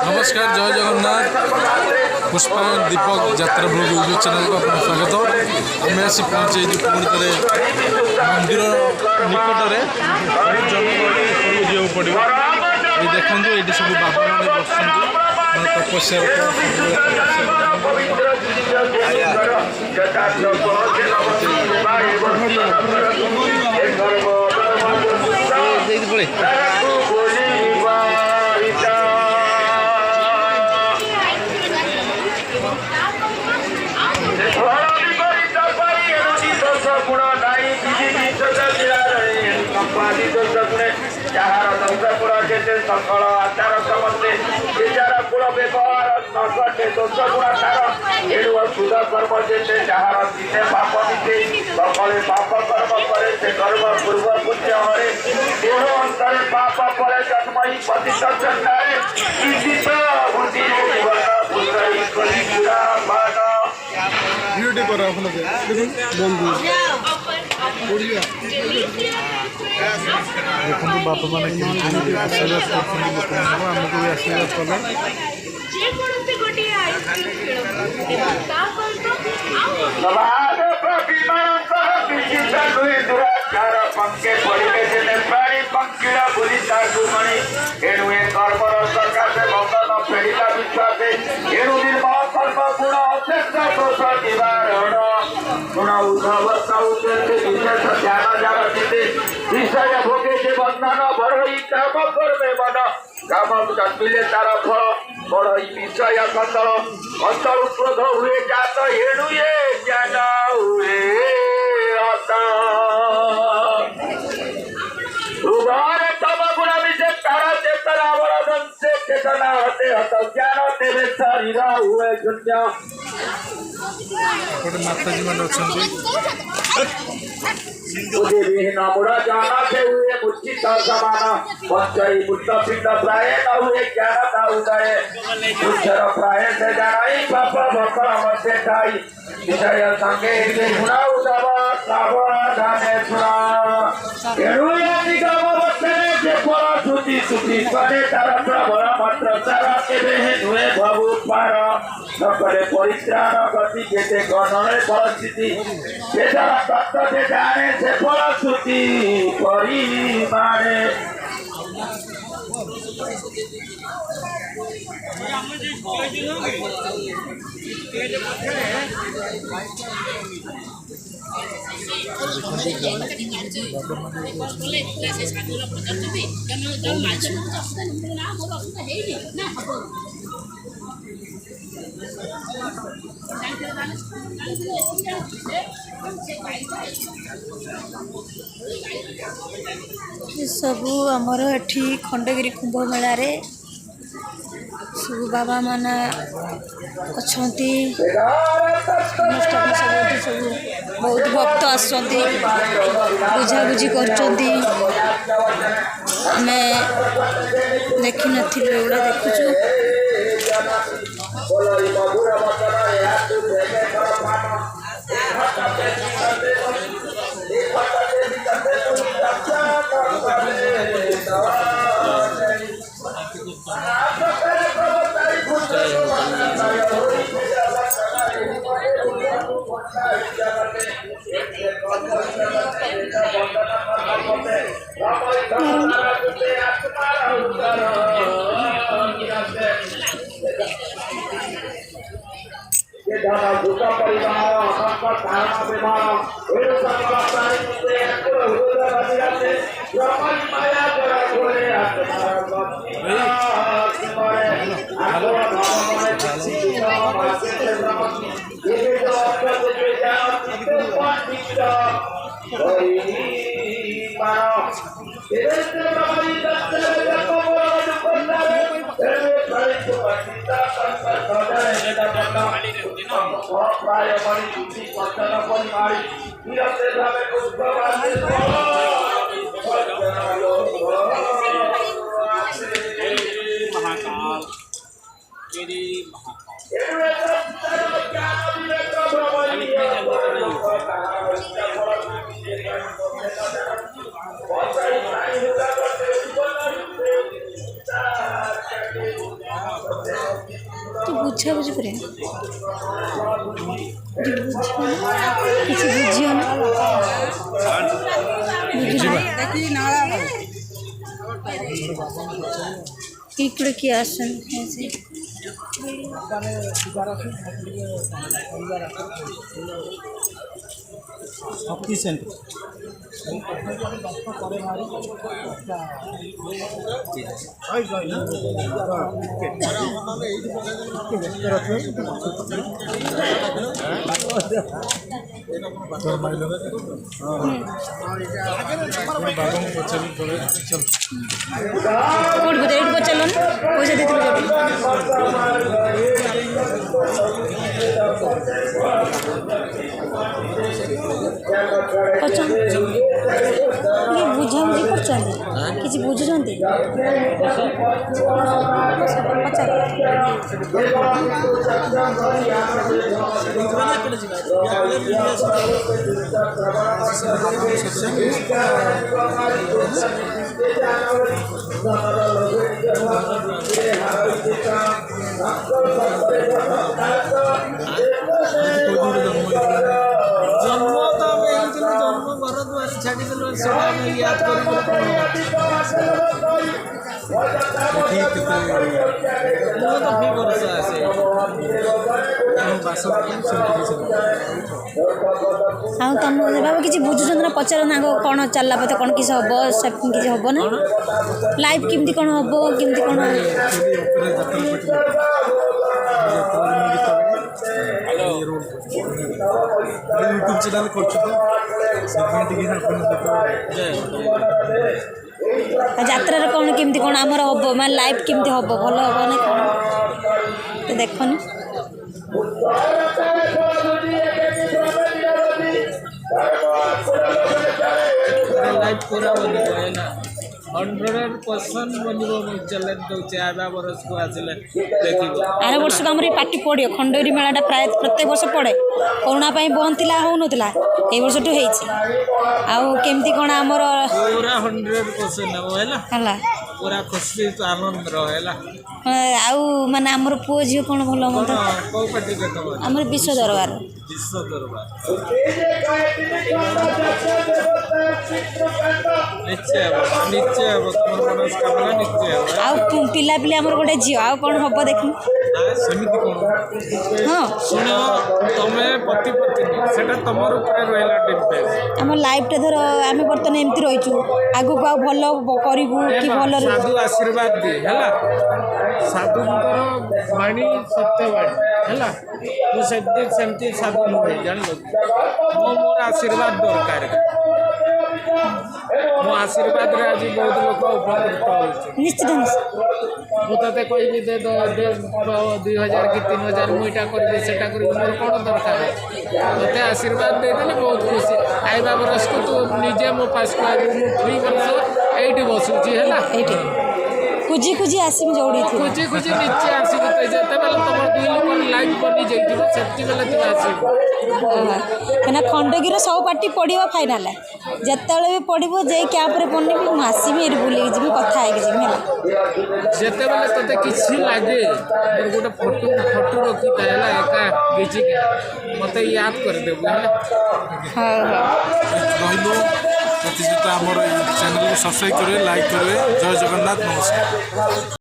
नमस्कार जय जगन्नाथ पुष्पायन दीपक यात्रा ब्लॉग यूट्यूब चैनल को आपका स्वागत आम आसी पहुँचे पुणी थे मंदिर निकट में जनगहली जीवा पड़ो ये देखो ये सब बाबा मैंने बस तपस्या सकल आचार समस्ते विचार कुल व्यवहार नटे दोष गुणा सार एणु शुद्ध कर्म जेते जार दिने पाप मिटे सकले पाप कर्म करे से कर्म पूर्व पुण्य हरे देह अंतरे पाप परे जन्म ही पतित चंडारे विदित बुद्धि जीवन पुत्री कली पूरा मान भिडियो करा अपन बंधु देखो बापा मैंने आशीर्वाद करमको भी आशीर्वाद पंखे पड़े प्राणी पंखीड़ा बुरी ताजुमणि एणु कर्मर सकाशे बंधन फेड़ा विश्वासे एणु निर्मल कर्म गुण अशेष दोष निवारण गुण उद्धवस्था उद्देश्य विशेष ध्यान जार चिते विषय भोगे जे बंधन बढ़ई काम कर्मे मन काम जन्मिले तार फल बढ़ई विषय कतल अंतर क्रोध हुए जात एणु ये ज्ञान हुए चेतना होते हत ज्ञान तेरे शरीर हुए शून्य माताजी मैंने मुझे विहीन मुड़ा जाना थे हुए मुच्चित समान पंचई बुद्ध पिंड प्राय न हुए ज्ञान का उदय उच्चर प्राय से जानाई पाप भक्र मध्य ठाई विषय संगे गुणा उदव सावधाने सुना एणुया निगम बचने जे फल सुति सुति करे तार प्रबल मंत्र सारा केबे नुए भवु पार सकले परित्राण गति जेते गणने परिस्थिति बेदार तत्व जे जाने से फल सुति परिमाणे सबू आमर एठी खंडगिरी कुंभ मेला रे सब बाबा माना अच्छा सब बहुत भक्त आसुँच बुझाबुझी कर देखी नगुड़ा देखुचु ତୁ ବୁଝାବୁଝି କରିବା କିଛି ବୁଝିବ ନା ଇକୁଡ଼େ କିଏ ଆସନ୍ତି କୋଉଠି ଏଇଠି ପଚାରିଲନି ପଇସା ଦେଇଥିଲୁ ବୁଝାବୁଝି କରୁଛନ୍ତି କିଛି ବୁଝୁଛନ୍ତି जन्म तो जन्म घर द्वार छाड़देल याद ଆଉ ତମ ବାବା କିଛି ବୁଝୁଛନ୍ତି ନା ପଚାର ନା କ'ଣ ଚାଲିଲା ପଥ କ'ଣ କିଛି ହବ କିଛି ହବ ନା ଲାଇଫ୍ କେମିତି କ'ଣ ହବ କେମିତି କ'ଣ यूट्यूब चैनल ଯାତ୍ରାରେ କ'ଣ କେମିତି କ'ଣ ଆମର ହବ ମାନେ ଲାଇଫ୍ କେମିତି ହବ ଭଲ ହବ ନା କ'ଣ ତ ଦେଖନି लाइफ पूरा बन 100% बनिबो चैलेंज दउचे आबा बरस को आसिले देखिबो आर वर्ष को हमर पार्टी पड़ियो खंडगिरी मेलाटा प्राय प्रत्येक वर्ष पड़े कोरोना पाई बंद थिला हो नथिला ए वर्ष टू हेछि आउ केमती कोन हमर पूरा 100% हो हैला पूरा खुशी आनंद रहेला आउ माने हमर पुओ जियो कोन भलो मत को पार्टी के तो हमर विश्व दरबार निश्चय तुम्हारा मनोस्कामना निश्चय आउ पिला पिला हमर गोटे जियो आउ कोन हबो देखि सेमिति कोन हां सुनो तमे पति पत्नी सेटा तमर ऊपर रहला डिपेंड हम लाइफ टे धर आमे बर्तन एमती रहिछु आगु को भलो करिवु कि भलो साधु आशीर्वाद दे हैला साधुଙ୍କର वाणी सत्यवाणी हैला मु सेमती साधु नुहे जानलो मोर आशीर्वाद दरकार मो आशीर्वाद रे आज बहुत लोक उपकृत होछि निश्चित मु तते कहबी दे 2000 कि 3000 मुइटा करबे सेटा करबे मोर कोन दरकार तते आशीर्वाद दे देले बहुत खुशी आइबा बरस को तू निजे मो पास को आबू मु फ्री बरस एठी बसुची हैला एठी खुजी खुजी आसिम जोड़ी थी खुजी खुजी नीचे आसिब तो जते बेले तमर दुई लोक लाइफ बनी जाइतिबो सेति बेले तू आसिब कना खंडगिर सब पार्टी पड़िबो फाइनल जत्तले भी पड़िबो जे कैंप रे पन्नी भी मासीबी एरी बुली जिबी कथा आइ जिबी होला जते बेले तते किछि लागे मोर गोटे फोटो रखी ताला एका गिजी के मते याद कर देबो हां हां रहिलो प्रतियोगिता हमर चैनल को सब्सक्राइब करे लाइक करे जय जगन्नाथ नमस्कार।